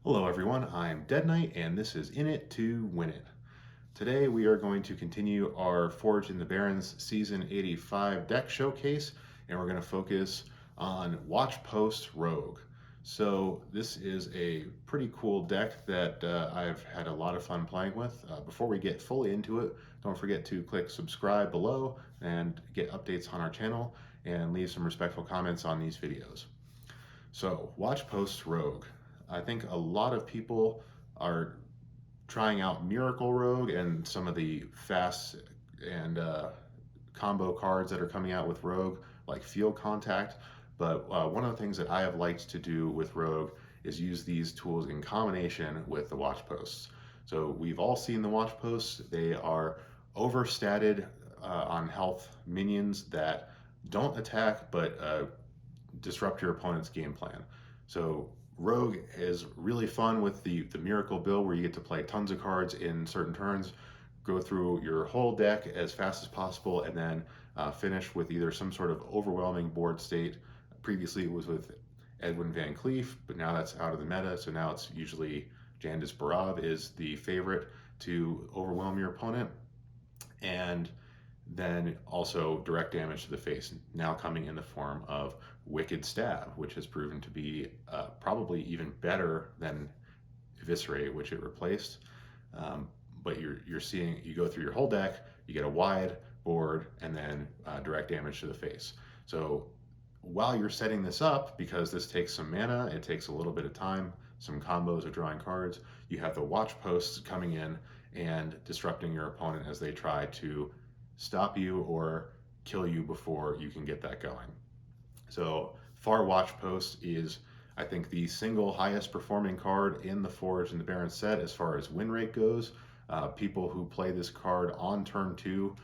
Hello everyone, I'm Dead Knight and this is In It to Win It. Today we are going to continue our Forge in the Barrens Season 85 deck showcase, and we're going to focus on Watch Post Rogue. So this is a pretty cool deck that I've had a lot of fun playing with. Before we get fully into it, don't forget to click subscribe below and get updates on our channel and leave some respectful comments on these videos. So Watch Post Rogue. I think a lot of people are trying out Miracle Rogue and some of the fast and combo cards that are coming out with Rogue, like Field Contact. But one of the things that I have liked to do with Rogue is use these tools in combination with the Watch Posts. So we've all seen the Watch Posts. They are overstated on health minions that don't attack but disrupt your opponent's game plan. So Rogue is really fun with the Miracle build where you get to play tons of cards in certain turns, go through your whole deck as fast as possible, and then finish with either some sort of overwhelming board state. Previously it was with Edwin Van Cleef, but now that's out of the meta, so now it's usually Jandis Bharav is the favorite to overwhelm your opponent. And then also direct damage to the face, now coming in the form of Wicked Stab, which has proven to be probably even better than Eviscerate, which it replaced. But you're seeing, you go through your whole deck, you get a wide board, and then direct damage to the face. So while you're setting this up, because this takes some mana, it takes a little bit of time, some combos of drawing cards, you have the Watch Posts coming in and disrupting your opponent as they try to stop you or kill you before you can get that going. So Far Watch Post is, I think, the single highest performing card in the Forge and the Baron set as far as win rate goes. People who play this card on turn 2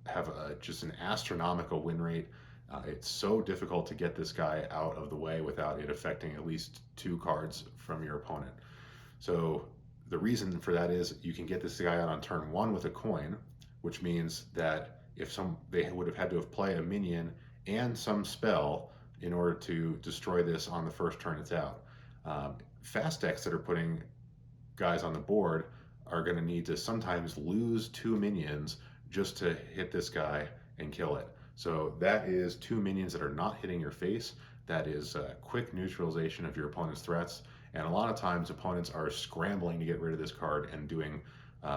have just an astronomical win rate. It's so difficult to get this guy out of the way without it affecting at least 2 cards from your opponent. So the reason for that is you can get this guy out on turn 1 with a coin, which means that if they would have had to have played a minion and some spell in order to destroy this on the first turn it's out. Fast decks that are putting guys on the board are going to need to sometimes lose 2 minions just to hit this guy and kill it. So that is 2 minions that are not hitting your face. That is a quick neutralization of your opponent's threats. And a lot of times opponents are scrambling to get rid of this card and doing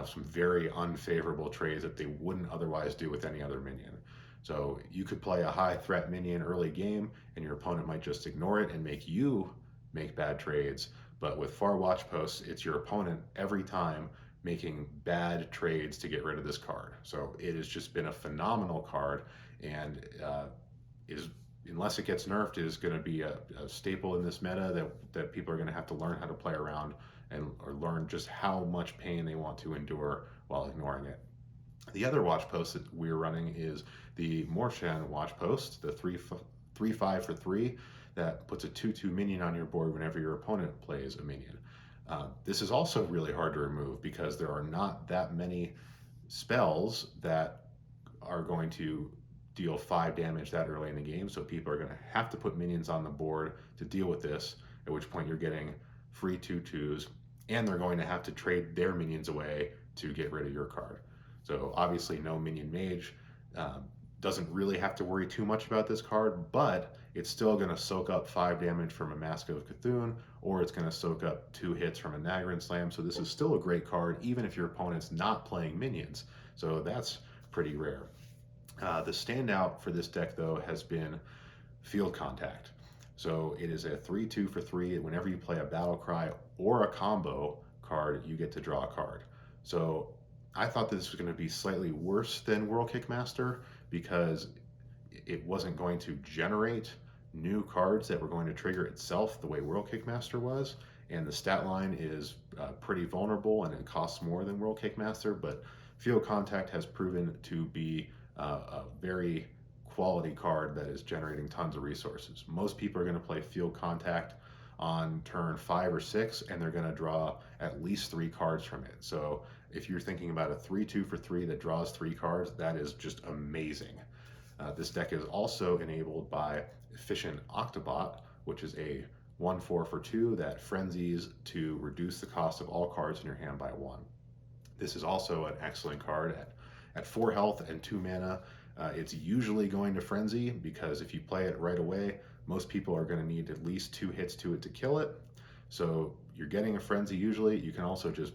some very unfavorable trades that they wouldn't otherwise do with any other minion. So you could play a high threat minion early game and your opponent might just ignore it and make you make bad trades. But with Far Watch Posts, it's your opponent every time making bad trades to get rid of this card. So it has just been a phenomenal card, and unless it gets nerfed, is going to be a staple in this meta that people are going to have to learn how to play around or learn just how much pain they want to endure while ignoring it. The other watch post that we're running is the Morshan watch post, the 3/5 for 3 that puts a 2/2 minion on your board whenever your opponent plays a minion. This is also really hard to remove because there are not that many spells that are going to deal 5 damage that early in the game, so people are going to have to put minions on the board to deal with this, at which point you're getting free 2/2s, and they're going to have to trade their minions away to get rid of your card. So obviously no minion mage doesn't really have to worry too much about this card, but it's still going to soak up 5 damage from a Mask of Cthulhu, or it's going to soak up 2 hits from a Nagarin Slam, so this is still a great card even if your opponent's not playing minions, so that's pretty rare. The standout for this deck though has been Field Contact. So it is a 3/2 for 3. Whenever you play a Battle Cry or a combo card, you get to draw a card. So I thought this was going to be slightly worse than World Kickmaster because it wasn't going to generate new cards that were going to trigger itself the way World Kickmaster was. And the stat line is pretty vulnerable and it costs more than World Kickmaster, but Field Contact has proven to be a very quality card that is generating tons of resources. Most people are going to play Field Contact on turn 5 or 6 and they're going to draw at least 3 cards from it. So if you're thinking about a 3/2 for 3 that draws 3 cards, that is just amazing. This deck is also enabled by Efficient Octo-bot, which is a 1/4 for 2 that frenzies to reduce the cost of all cards in your hand by 1. This is also an excellent card at 4 health and 2 mana. It's usually going to frenzy because if you play it right away, most people are going to need at least 2 hits to it to kill it. So you're getting a frenzy usually. You can also just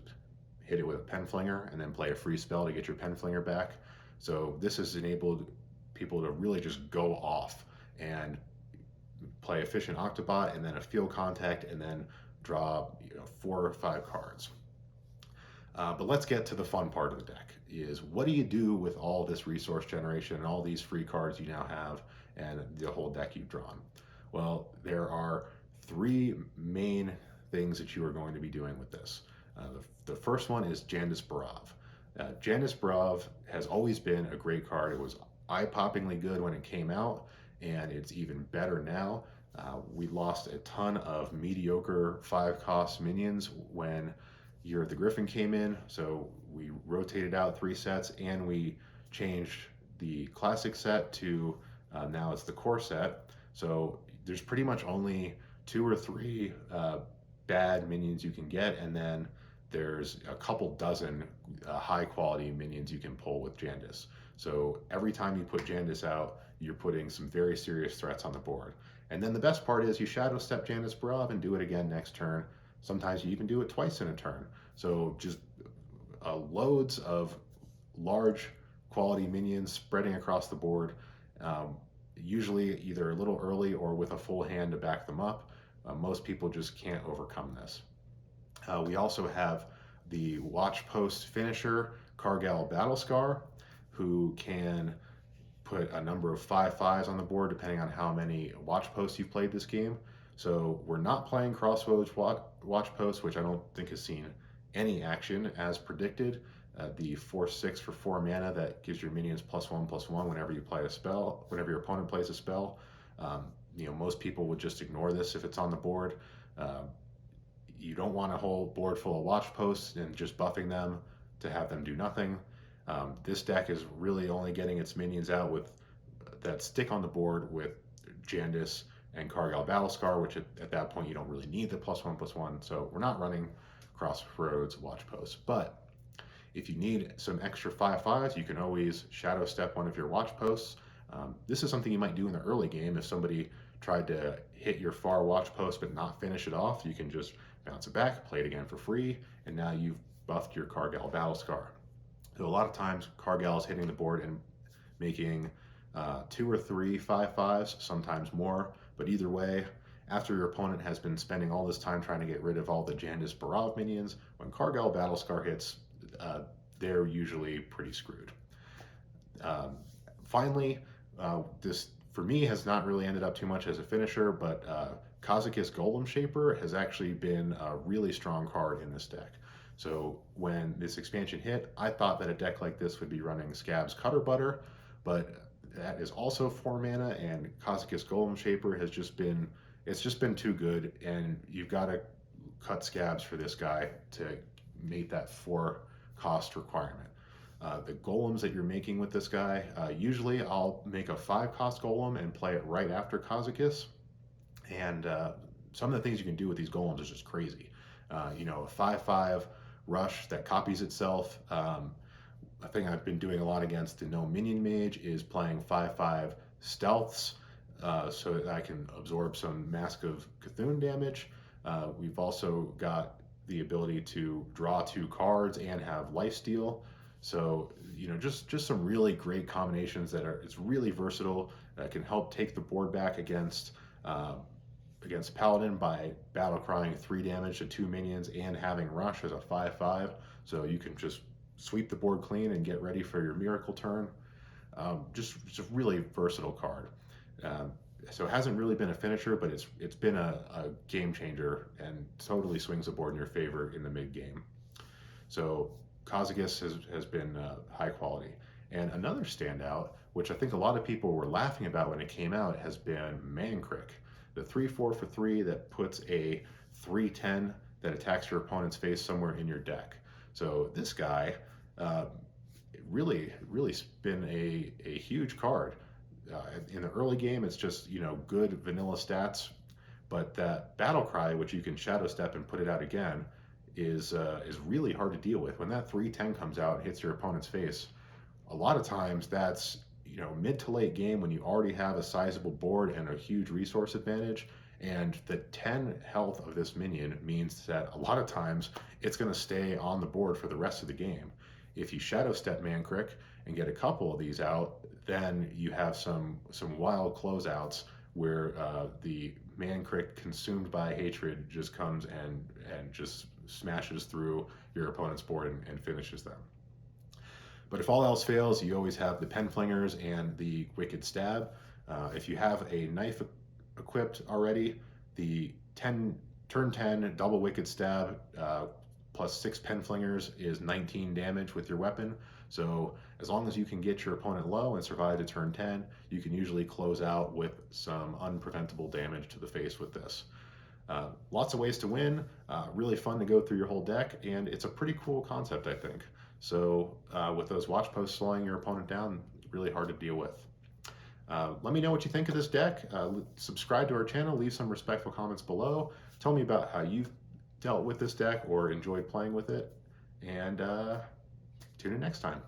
hit it with a pen flinger and then play a free spell to get your pen flinger back. So this has enabled people to really just go off and play efficient Octo-bot and then a field contact and then draw 4 or 5 cards. But let's get to the fun part of the deck, is what do you do with all this resource generation and all these free cards you now have and the whole deck you've drawn? Well, there are 3 main things that you are going to be doing with this. The first one is Jandis Barov. Jandis Barov has always been a great card. It was eye-poppingly good when it came out, and it's even better now. We lost a ton of mediocre 5-cost minions when Year of the Gryphon came in, so we rotated out 3 sets and we changed the classic set to now it's the core set. So there's pretty much only 2 or 3 bad minions you can get, and then there's a couple dozen high quality minions you can pull with Jandis. So every time you put Jandis out, you're putting some very serious threats on the board. And then the best part is you Shadowstep Jandis Bharav and do it again next turn. Sometimes you even do it twice in a turn. So just loads of large quality minions spreading across the board, usually either a little early or with a full hand to back them up. Most people just can't overcome this. We also have the Watch Post finisher, Kargal Battlescar, who can put a number of 5/5s on the board depending on how many Watch Posts you've played this game. So we're not playing Crossroads Watch Post, which I don't think has seen any action as predicted. The 4/6 for 4 mana that gives your minions +1/+1 whenever you play a spell, whenever your opponent plays a spell. Most people would just ignore this if it's on the board. You don't want a whole board full of Watch Posts and just buffing them to have them do nothing. This deck is really only getting its minions out with that stick on the board with Jandis and Kargal Battlescar, which at that point you don't really need the +1/+1. So we're not running Crossroads Watch Posts. But if you need some extra 5/5s, you can always Shadowstep one of your Watch Posts. This is something you might do in the early game. If somebody tried to hit your far Watch Post but not finish it off, you can just bounce it back, play it again for free, and now you've buffed your Kargal Battlescar. So a lot of times Kargal is hitting the board and making 2 or 3 5/5s, sometimes more. But either way, after your opponent has been spending all this time trying to get rid of all the Jandis Bharav minions, when Kargal Battlescar hits, they're usually pretty screwed. Finally, this for me has not really ended up too much as a finisher, but Kazakus Golem Shaper has actually been a really strong card in this deck. So when this expansion hit, I thought that a deck like this would be running Scab's Cutter Butter, but that is also 4 mana, and Kazakus Golem Shaper has just been too good, and you've got to cut Scabs for this guy to meet that 4 cost requirement. The golems that you're making with this guy, usually I'll make a 5 cost golem and play it right after Kazakus, and some of the things you can do with these golems is just crazy. A 5/5 rush that copies itself. A thing I've been doing a lot against the No Minion Mage is playing 5/5 stealths so that I can absorb some Mask of Cthulhu damage. We've also got the ability to draw 2 cards and have lifesteal. So just some really great combinations it's really versatile. That can help take the board back against Paladin by battle crying 3 damage to 2 minions and having rush as a 5/5. So you can just sweep the board clean and get ready for your miracle turn. Just a really versatile card. So it hasn't really been a finisher, but it's been a game changer and totally swings the board in your favor in the mid game. So Kazakus has been high quality. And another standout, which I think a lot of people were laughing about when it came out, has been Mancrick, the 3/4 for 3 that puts a 3/10 that attacks your opponent's face somewhere in your deck. So this guy really been a huge card. In the early game, it's just good vanilla stats, But that battle cry, which you can shadow step and put it out again, is really hard to deal with. When that 3/10 comes out and hits your opponent's face, a lot of times that's, mid to late game when you already have a sizable board and a huge resource advantage. And the 10 health of this minion means that a lot of times it's going to stay on the board for the rest of the game. If you shadow step Mancrick and get a couple of these out, then you have some wild closeouts where the Mancrick consumed by hatred just comes and just smashes through your opponent's board and finishes them. But if all else fails, you always have the pen flingers and the wicked stab. If you have a knife equipped already, the turn 10 double wicked stab plus 6 pen flingers is 19 damage with your weapon. So as long as you can get your opponent low and survive to turn 10, you can usually close out with some unpreventable damage to the face with this. Lots of ways to win, really fun to go through your whole deck, and it's a pretty cool concept, I think. So with those watch posts slowing your opponent down, really hard to deal with. Let me know what you think of this deck. Subscribe to our channel, leave some respectful comments below. Tell me about how you've dealt with this deck or enjoyed playing with it, and tune in next time.